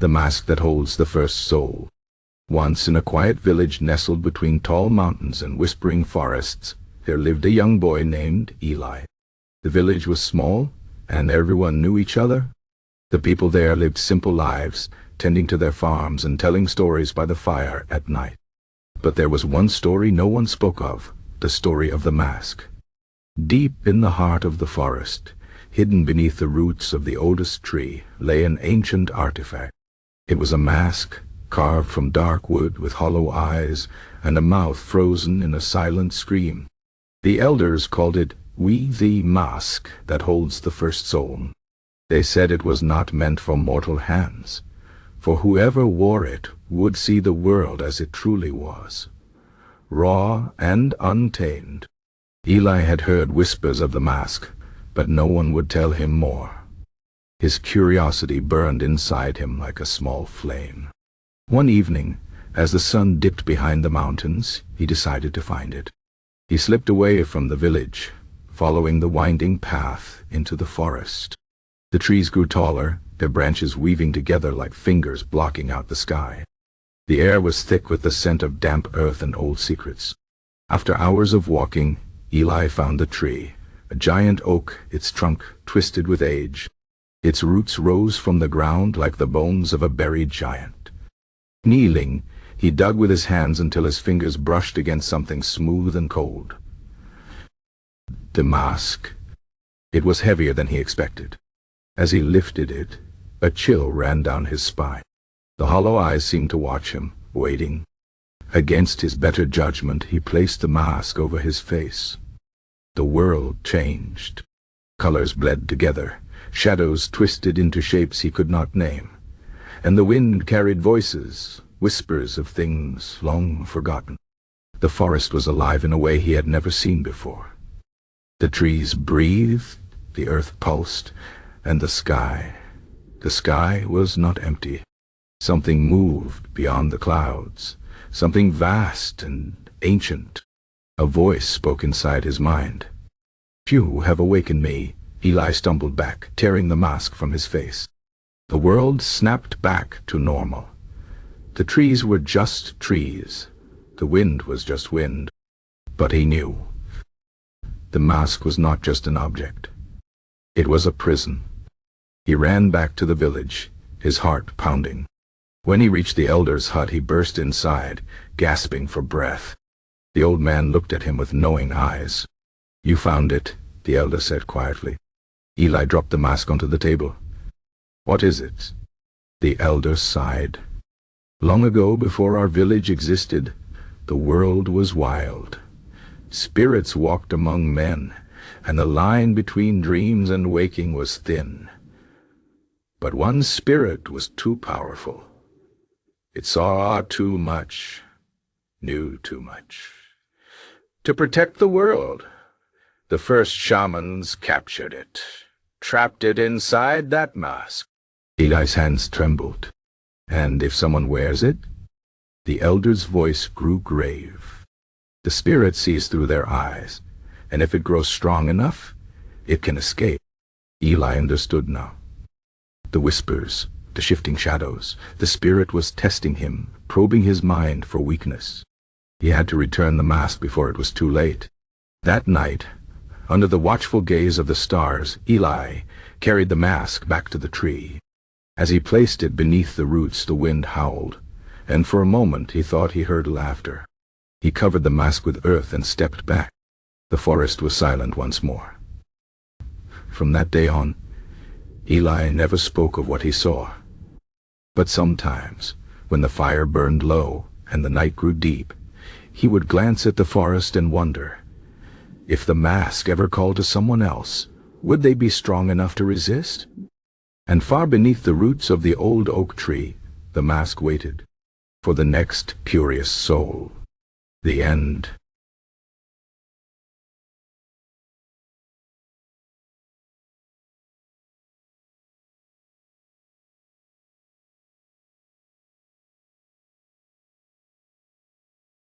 The mask that holds the first soul. Once in a quiet village nestled between tall mountains and whispering forests, there lived a young boy named Eli. The village was small, and everyone knew each other. The people there lived simple lives, tending to their farms and telling stories by the fire at night. But there was one story no one spoke of, the story of the mask. Deep in the heart of the forest, hidden beneath the roots of the oldest tree, lay an ancient artifact. It was a mask, carved from dark wood with hollow eyes and a mouth frozen in a silent scream. The elders called it the mask that holds the first soul. They said it was not meant for mortal hands, for whoever wore it would see the world as it truly was, raw and untamed. Eli had heard whispers of the mask, but no one would tell him more. His curiosity burned inside him like a small flame. One evening, as the sun dipped behind the mountains, he decided to find it. He slipped away from the village, following the winding path into the forest. The trees grew taller, their branches weaving together like fingers blocking out the sky. The air was thick with the scent of damp earth and old secrets. After hours of walking, Eli found the tree, a giant oak, its trunk twisted with age. Its roots rose from the ground like the bones of a buried giant. Kneeling, he dug with his hands until his fingers brushed against something smooth and cold. The mask. It was heavier than he expected. As he lifted it, a chill ran down his spine. The hollow eyes seemed to watch him, waiting. Against his better judgment, he placed the mask over his face. The world changed. Colors bled together, shadows twisted into shapes he could not name, and the wind carried voices, whispers of things long forgotten. The forest was alive in a way he had never seen before. The trees breathed, the earth pulsed, and the sky was not empty. Something moved beyond the clouds, something vast and ancient. A voice spoke inside his mind. "You have awakened me." Eli stumbled back, tearing the mask from his face. The world snapped back to normal. The trees were just trees. The wind was just wind. But he knew. The mask was not just an object. It was a prison. He ran back to the village, his heart pounding. When he reached the elder's hut, he burst inside, gasping for breath. The old man looked at him with knowing eyes. "You found it," the elder said quietly. Eli dropped the mask onto the table. "What is it?" The elder sighed. "Long ago, before our village existed, the world was wild. Spirits walked among men, and the line between dreams and waking was thin. But one spirit was too powerful. It saw too much, knew too much. To protect the world, the first shamans captured it, trapped it inside that mask." Eli's hands trembled. "And if someone wears it?" The elder's voice grew grave. "The spirit sees through their eyes, and if it grows strong enough, it can escape." Eli understood now. The whispers, the shifting shadows, the spirit was testing him, probing his mind for weakness. He had to return the mask before it was too late. That night, under the watchful gaze of the stars, Eli carried the mask back to the tree. As he placed it beneath the roots, the wind howled, and for a moment he thought he heard laughter. He covered the mask with earth and stepped back. The forest was silent once more. From that day on, Eli never spoke of what he saw. But sometimes, when the fire burned low and the night grew deep, he would glance at the forest and wonder, if the mask ever called to someone else, would they be strong enough to resist? And far beneath the roots of the old oak tree, the mask waited for the next curious soul. The end.